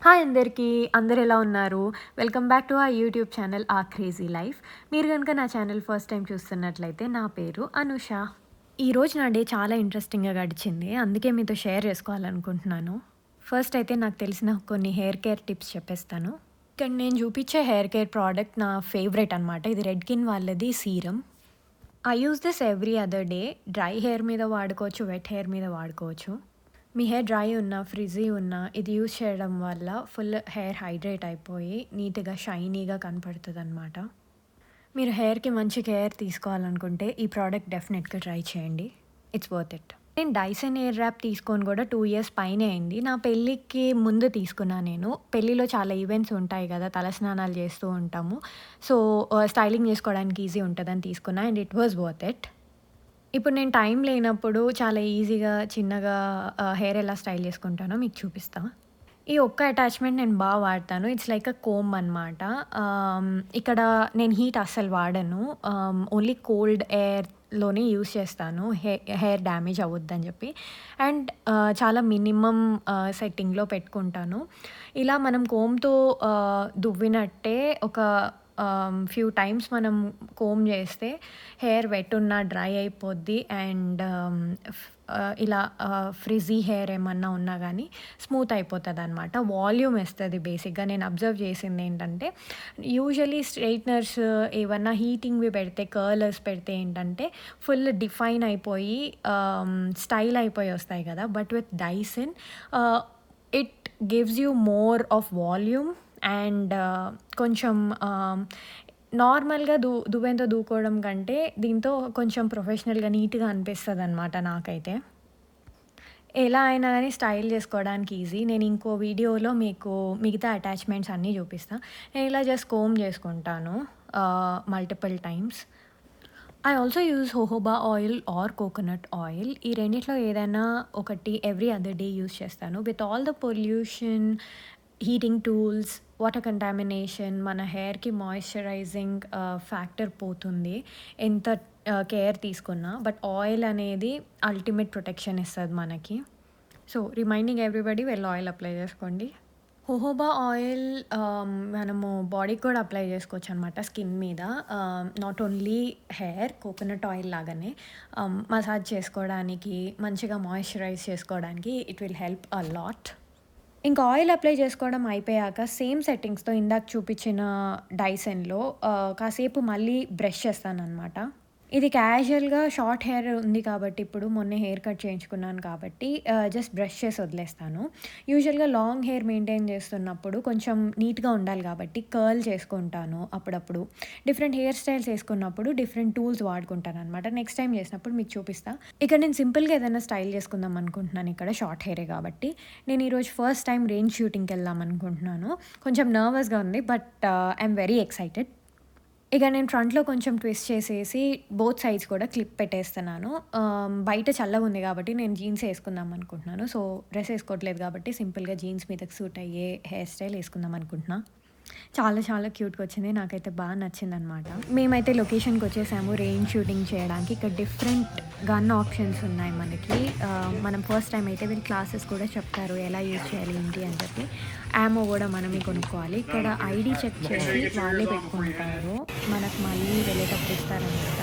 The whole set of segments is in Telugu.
హాయ్ అందరికీ! అందరూ ఎలా ఉన్నారు? Welcome back to our YouTube channel 'ఆ క్రేజీ లైఫ్'. మీరు గనుక నా ఛానల్ ఫస్ట్ టైమ్ చూస్తున్నట్లయితే నా పేరు అనుష. ఈరోజు నా డే చాలా ఇంట్రెస్టింగ్‌గా గడిచింది. అందుకే మీతో షేర్ చేసుకోవాలనుకుంటున్నాను. ఫస్ట్ అయితే నాకు తెలిసిన కొన్ని హెయిర్ కేర్ టిప్స్ చెప్పేస్తాను. ఇక్కడ నేను చూపించే హెయిర్ కేర్ ప్రోడక్ట్ నా ఫేవరెట్ అనమాట. ఇది రెడ్‌కిన్ వాళ్ళది serum. I use this every other day. Dry hair మీద వాడుకోవచ్చు, వెట్ హెయిర్ మీద వాడుకోవచ్చు. మీ హెయిర్ డ్రై ఉన్నా, ఫ్రిజీ ఉన్నా ఇది యూజ్ చేయడం వల్ల ఫుల్ హెయిర్ హైడ్రేట్ అయిపోయి నీట్‌గా, షైనీగా కనపడుతదనమాట. మీరు హెయిర్‌కి మంచి కేర్ తీసుకోవాలనుకుంటే ఈ ప్రోడక్ట్ డెఫినెట్‌గా ట్రై చేయండి. It's worth it. నేను డైసన్ ఎయిర్ ర్యాప్ తీసుకొని కూడా 2 ఇయర్స్ పైనే అయింది. నా పెళ్ళికి ముందు తీసుకున్నా నేను. పెళ్ళిలో చాలా ఈవెంట్స్ ఉంటాయి కదా! తలస్నానాలు చేస్తూ ఉంటాము. సో, స్టైలింగ్ చేసుకోవడానికి ఈజీ ఉంటదని తీసుకున్నా and it was worth it. ఇప్పుడు నేను టైం లేనప్పుడు చాలా ఈజీగా చిన్నగా హెయిర్ ఎలా స్టైల్ చేసుకుంటానో మీకు చూపిస్తా. ఈ ఒక్క అటాచ్‌మెంట్ నేను వాడతాను. ఇట్స్ లైక్ అ కోంబ్ అనమాట. ఇక్కడ నేను హీట్ అస్సలు వాడను. ఓన్లీ కోల్డ్ ఎయిర్‌లోనే యూజ్ చేస్తాను. హెయిర్ డ్యామేజ్ అవ్వద్దని చెప్పి. అండ్ చాలా మినిమమ్ సెట్టింగ్‌లో పెట్టుకుంటాను. ఇలా మనం కోంబ్‌తో దువ్వినట్టే ఒక ఫ్యూ టైమ్స్ మనం కోంబ్ చేస్తే హెయిర్ వెట్ ఉన్నా డ్రై అయిపోద్ది. అండ్ ఇలా ఫ్రిజీ హెయిర్ ఏమన్నా ఉన్నా గానీ స్మూత్ అయిపోతదనమాట. వాల్యూమ్ ఇస్తది బేసిక్‌గా. నేను అబ్జర్వ్ చేసిందేంటంటే, యూజువల్లీ స్ట్రెయిట్‌నర్స్ ఏవన్నా హీటింగ్‌వి పెడితే, కర్లర్స్ పెడితే ఏంటంటే, ఫుల్ డిఫైన్ అయిపోయి స్టైల్ అయిపోయి వస్తాయి కదా! But with Dyson it gives you more of volume and కొంచెం నార్మల్‌గా దువ్వెనతో దూకోవడం కంటే, దీంతో కొంచెం ప్రొఫెషనల్‌గా, నీట్‌గా అనిపిస్తదనమాట నాకైతే. ఎలా అయినా గానీ స్టైల్ చేసుకోవడానికి ఈజీ. నేను ఇంకో వీడియోలో మీకు మిగతా అటాచ్‌మెంట్స్ అన్నీ చూపిస్తా. నేను ఇలా జస్ట్ కోంబ్ చేసుకుంటాను multiple times. I also use jojoba oil are coconut oil. ఈ రెండిట్లో ఏదైనా ఒకటి ఎవ్రీ అదర్ డే యూజ్ చేస్తాను. With all the pollution, heating tools, water contamination మన హెయిర్‌కి మాయిశ్చరైజింగ్ ఫ్యాక్టర్ పోతుంది. ఎంత కేర్ తీసుకున్నా. బట్ ఆయిల్ అనేది అల్టిమేట్ ప్రొటెక్షన్ ఇస్తది మనకి. So, reminding everybody well oil apply చేసుకోండి. జోజోబా ఆయిల్ మనము బాడీకి కూడా అప్లై చేసుకోవచ్చనమాట స్కిన్ మీద. Not only hair, coconut oil లాగానే మసాజ్ చేసుకోవడానికి, మంచిగా మాయిశ్చరైజ్ చేసుకోవడానికి it will help a lot. ఇంకా ఆయిల్ అప్లై చేసుకోవడం అయిపోయాక సేమ్ సెట్టింగ్స్‌తో ఇందాక చూపించిన డైసన్‌లో కాసేపు మళ్ళీ బ్రష్ చేస్తాననమాట. ఇది క్యాజువల్‌గా షార్ట్ హెయిర్ ఉంది కాబట్టి ఇప్పుడు మొన్నే హెయిర్ కట్ చేయించుకున్నాను కాబట్టి జస్ట్ బ్రష్ చేసి వదిలేస్తాను. యూజువల్‌గా లాంగ్ హెయిర్ మెయింటైన్ చేస్తున్నప్పుడు కొంచెం నీట్‌గా ఉండాలి కాబట్టి కర్ల్ చేసుకుంటాను అప్పుడప్పుడు. డిఫరెంట్ హెయిర్ స్టైల్స్ ఏసుకున్నప్పుడు డిఫరెంట్ టూల్స్ వాడుకుంటాననమాట. నెక్స్ట్ టైమ్ చేసినప్పుడు మీకు చూపిస్తా. ఇక్కడ నేను సింపుల్‌గా ఏదైనా స్టైల్ చేసుకుందాం అనుకుంటున్నాను ఇక్కడ షార్ట్ హెయిరే కాబట్టి. నేను ఈరోజు ఫస్ట్ టైమ్ రేంజ్ షూటింగ్‌కెళ్దాం అనుకుంటున్నాను. కొంచెం నర్వస్‌గా ఉంది బట్ ఐయామ్ వెరీ ఎక్సైటెడ్. ఇక నేను ఫ్రంట్‌లో కొంచెం ట్విస్ట్ చేసేసి బోత్ సైడ్స్ కూడా క్లిప్ పెట్టేస్తున్నాను. బయట చల్లగుంది కాబట్టి నేను జీన్స్ ఏసుకుందాం అనుకుంటున్నాను. సో, డ్రెస్ ఏసుకోవట్లేదు కాబట్టి సింపుల్‌గా జీన్స్ మీదకి సూట్ అయ్యే హెయిర్ స్టైల్ ఏసుకుందాం అనుకుంటున్నా. చాలా చాలా క్యూట్‌గా వచ్చింది. నాకైతే నచ్చిందనమాట. మేమైతే లొకేషన్‌కొచ్చేసాము రెయిన్ షూటింగ్ చేయడానికి. ఇక్కడ డిఫరెంట్ గన్ ఆప్షన్స్ ఉన్నాయి మనకి. మనం ఫస్ట్ టైమ్ అయితే వీళ్ళు క్లాసెస్ కూడా చెప్తారు. ఎలా యూజ్ చేయాలి ఏంటి అని చెప్పి. యామో కూడా మనమే కొనుక్కోవాలి. ఇక్కడ ఐడీ చెక్ చేసి వాళ్ళే పెట్టుకుంటారు. మనకు మళ్ళీ వెళ్ళేటప్పుడు ఇస్తారనమాట.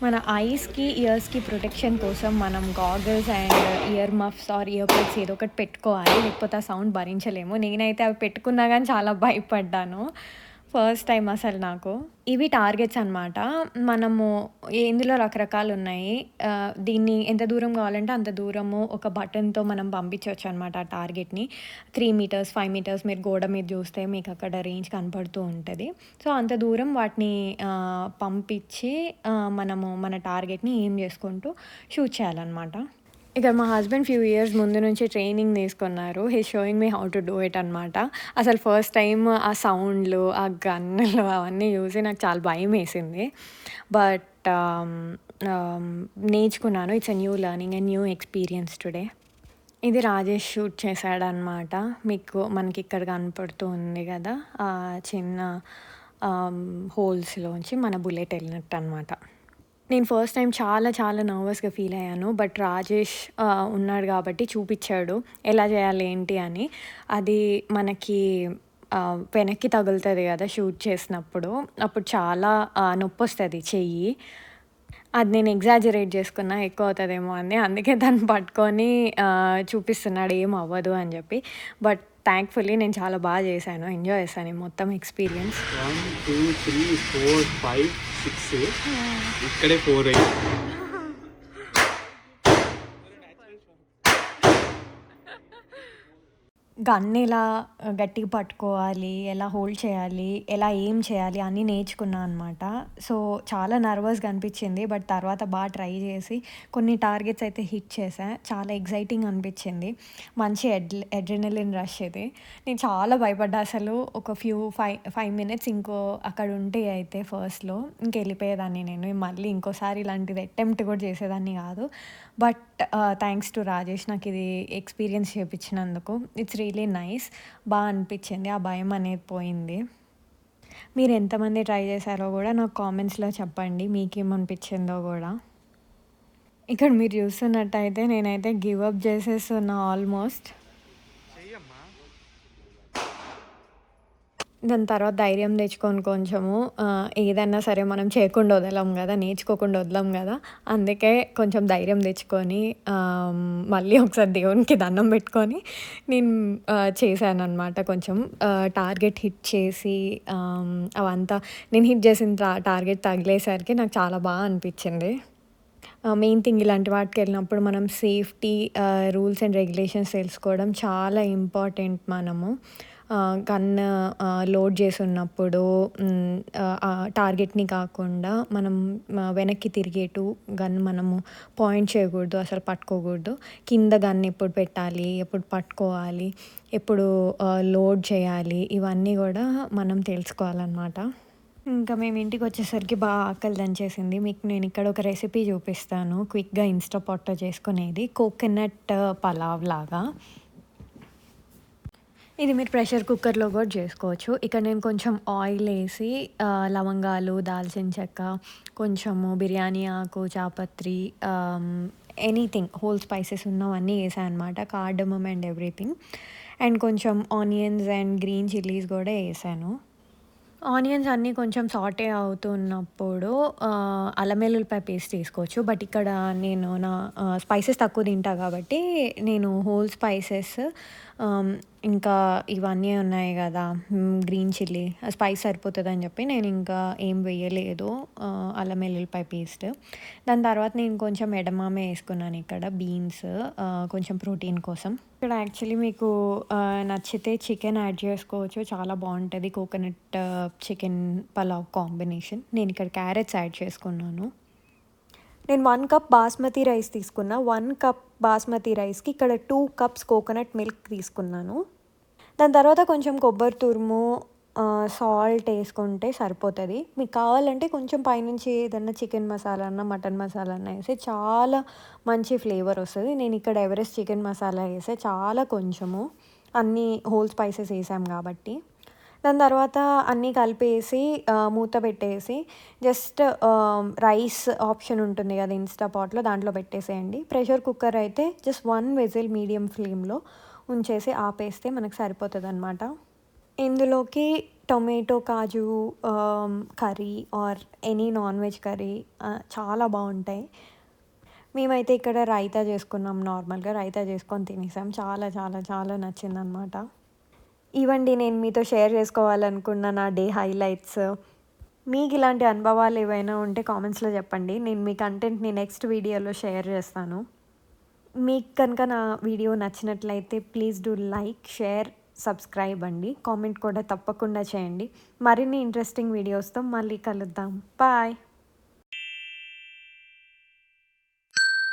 మన ఐస్‌కి, ఇయర్స్‌కి ప్రొటెక్షన్ కోసం మనం goggles and ear muffs or ear plugs ఏదో ఒకటి పెట్టుకోవాలి. లేకపోతే ఆ సౌండ్ భరించలేము. నేనైతే అవి పెట్టుకున్నా గానీ చాలా భయపడ్డాను. ఫస్ట్ టైమ్ అసలు నాకు. ఇవి టార్గెట్స్ అనమాట. మనము ఇందులో రకరకాలున్నాయి. దీన్ని ఎంత దూరం కావాలంటే అంత దూరము ఒక బటన్‌తో మనం పంపించొచ్చనమాట ఆ టార్గెట్‌ని. 3 మీటర్స్, 5 మీటర్స్ మీరు గోడ మీద చూస్తే మీకక్కడ రేంజ్ కనపడుతూ ఉంటది. సో, అంత దూరం వాటిని పంపించి మనము మన టార్గెట్‌ని ఎయిమ్ చేసుకుంటూ షూట్ చేయాలనమాట. ఇక్కడ మా హస్బెండ్ ఫ్యూ ఇయర్స్ ముందు నుంచి ట్రైనింగ్ తీసుకున్నారు. He is showing me how to do it అనమాట. అసలు ఫస్ట్ టైమ్ ఆ సౌండ్‌లు, ఆ గన్నులు అవన్నీ చూసి నాకు చాలా భయమేసింది. బట్ నేర్చుకున్నాను. It's a new learning, a new experience today. ఇది రాజేష్ షూట్ చేశాడనమాట. మనకిక్కడ కనపడుతూ ఉంది గదా! చిన్న హోల్స్‌లోంచి మన బుల్లెట్ ఎళ్ళినట్టనమాట. నేను ఫస్ట్ టైమ్ చాలా చాలా నర్వస్‌గా ఫీల్ అయ్యాను. బట్ రాజేష్ ఉన్నాడు గాబట్టి చూపిచ్చాడు. ఎలా చేయాలి ఏంటి అని. అది మనకి వెనక్కి తగులుతది గదా! షూట్ చేసినప్పుడు. అప్పుడు చాలా నొప్పొస్తది చెయ్యి. అది నేను ఎగ్జాజరేట్ చేసుకున్నా ఎక్కువ అవుతదేమో అని. అందుకే దాన్ని పట్టుకొని చూపిస్తున్నాడు ఏమవ్వదు అని జెప్పి. బట్ థాంక్‌ఫుల్లీ నేను చాలా చేశాను. ఎంజాయ్ చేశాను ఈ మొత్తం ఎక్స్‌పీరియన్స్. 1, 2, 3, 4, 5, 6 ఇక్కడే 4 అయ్యింది. గన్ ఎలా గట్టిగా పట్టుకోవాలి, ఎలా హోల్డ్ చేయాలి, ఎలా ఎయిమ్ చేయాలి అన్నీ నేర్చుకున్నా అనమాట. సో, చాలా నర్వస్‌గా అనిపిచ్చింది. బట్ తర్వాత ట్రై చేసి కొన్ని టార్గెట్స్ అయితే హిట్ చేశా. చాలా ఎక్సైటింగ్ అనిపిచ్చింది. మంచి అడ్రినలిన్ రష్ ఇది. నేను చాలా భయపడ్డా అసలు. ఒక 5 మినిట్స్ అక్కడ ఉంటే అయితే ఫస్ట్‌లో ఇంకెళ్ళిపోయేదాన్ని నేను. మళ్ళీ ఇంకోసారి ఇలాంటిది అటెంప్ట్ కూడా చేసేదాన్ని కాదు. బట్ థ్యాంక్స్ టు రాజేష్ నాకిది ఎక్స్‌పీరియన్స్ చేపిచ్చినందుకు. It's really nice. అనిపిచ్చింది. ఆ భయం అనేది పోయింది. మీరు ఎంతమంది ట్రై చేశారో గూడా నాకు కామెంట్స్‌లో చెప్పండి. మీకేమనిపిచ్చిందో గూడా. ఇక్కడ మీరు చూస్తున్నట్టయితే నేనైతే గివ్ అప్ చేసేస్తున్నా ఆల్మోస్ట్. దాని తర్వాత ధైర్యం తెచ్చుకొని కొంచెము ఏదన్నా సరే మనం చేయకుండా వదలం గదా! నేర్చుకోకుండా వదలం గదా! అందుకే కొంచెం ధైర్యం తెచ్చుకొని మళ్ళీ ఒకసారి దేవునికి దండం పెట్టుకొని నేను చేశాననమాట. కొంచెం టార్గెట్ హిట్ చేసి అవంతా నేను హిట్ చేసిన టార్గెట్ తగిలేసరికి నాకు చాలా అనిపిచ్చింది. మెయిన్ థింగ్ ఇలాంటి వాటికెళ్ళినప్పుడు మనం సేఫ్టీ రూల్స్ అండ్ రెగ్యులేషన్స్ తెలుసుకోవడం చాలా ఇంపార్టెంట్ మనము. గన్ లోడ్ చేసున్నప్పుడు టార్గెట్‌ని కాకుండా మనం వెనక్కి తిరిగేటు గన్ మనము పాయింట్ చేయకూడదు. అసలు పట్టుకోకూడదు. కింద గన్ ఎప్పుడు పెట్టాలి, ఎప్పుడు పట్టుకోవాలి, ఎప్పుడు లోడ్ చేయాలి ఇవన్నీ గూడా మనం తెలుసుకోవాలనమాట. ఇంకా మేము ఇంటికొచ్చేసరికి ఆకలి దంచేసింది. మీకు నేనిక్కడ ఒక రెసిపీ చూపిస్తాను. క్విక్‌గా ఇన్‌స్టాపాట్‌లో చేసుకునేది. కోకోనట్ పలావ్ లాగా. ఇది మీరు ప్రెషర్ కుక్కర్‌లో కూడా చేసుకోవచ్చు. ఇక్కడ నేను కొంచెం ఆయిలేసి లవంగాలు, దాల్చిన చెక్క, కొంచెము బిర్యానీ ఆకు, జాపత్రి ఎనీథింగ్ హోల్ స్పైసెస్ ఉన్నవన్నీ ఏసా అనమాట. Cardamom and everything. అండ్ కొంచెం ఆనియన్స్ అండ్ గ్రీన్ చిల్లీస్ కూడా ఏసాను. ఆనియన్స్ అన్నీ కొంచెం సాటే అవుతున్నప్పుడు అల్లం వెల్లుల్లిపాయ పేస్ట్ తీసుకోవచ్చు. బట్ ఇక్కడ నేను స్పైసెస్ తక్కువ తింటా కాబట్టి నేను హోల్ స్పైసెస్ ఇంకా ఇవన్నీ ఉన్నాయి గదా! గ్రీన్ చిల్లీ స్పైస్ సరిపోతదని చెప్పి నేను ఇంకా ఏం వేయలేదు అల్లం వెల్లుల్లిపాయ పేస్ట్. దాని తర్వాత నేను కొంచెం ఎడమామే ఏసుకున్నాను ఇక్కడ బీన్స్ కొంచెం ప్రోటీన్ కోసం. ఇక్కడ యాక్చువల్లీ మీకు నచ్చితే చికెన్ యాడ్ చేసుకోవచ్చు. చాలా బావుంటది. Coconut chicken pulao combination. నేను ఇక్కడ క్యారెట్స్ యాడ్ చేసుకున్నాను. నేను 1 కప్ బాస్మతి రైస్ తీసుకున్నా. 1 కప్ బాస్మతి రైస్‌కి ఇక్కడ 2 కప్స్ కోకోనట్ మిల్క్ తీసుకున్నాను. దాని తర్వాత కొంచెం కొబ్బరి తురుము, సాల్ట్ ఏసుకుంటే సరిపోతది. మీకు కావాలంటే కొంచెం పైనుంచి ఏదన్నా చికెన్ మసాలా అన్నా, మటన్ మసాలా అన్నా ఏస్తే చాలా మంచి ఫ్లేవర్ వస్తది. నేను ఇక్కడ ఎవరెస్ట్ చికెన్ మసాలా ఏసా. చాలా కొంచెము. అన్నీ హోల్ స్పైసెస్ ఏసాం కాబట్టి. దాని తర్వాత అన్నీ కలిపేసి మూత పెట్టేసి జస్ట్ రైస్ ఆప్షన్ ఉంటుంది కదా ఇన్‌స్టాపాట్‌లో దాంట్లో పెట్టేసేయండి. ప్రెషర్ కుక్కర్ అయితే జస్ట్ 1 విజిల్ మీడియం ఫ్లేమ్‌లో ఉంచేసి ఆపేస్తే మనకు సరిపోతదనమాట. ఇందులోకి tomato, kaju curry or any non veg curry చాలా బావుంటాయి. మేమైతే ఇక్కడ రైతా చేసుకున్నాం నార్మల్‌గా. రైతా చేసుకొని తినేసాం. చాలా చాలా చాలా నచ్చిందనమాట. ఇవండి నేను మీతో షేర్ చేసుకోవాలనుకున్న నా డే హైలైట్స్. మీకు ఇలాంటి అనుభవాలు ఏవైనా ఉంటే కామెంట్స్‌లో చెప్పండి. నేను మీ కంటెంట్‌ని నెక్స్ట్ వీడియోలో షేర్ చేస్తాను. మీకు కనుక నా వీడియో నచ్చినట్లయితే please do like, share, subscribe అండి. కామెంట్ కూడా తప్పకుండా చేయండి. మరిన్ని ఇంట్రెస్టింగ్ వీడియోస్‌తో మళ్ళీ కలుద్దాం. బాయ్.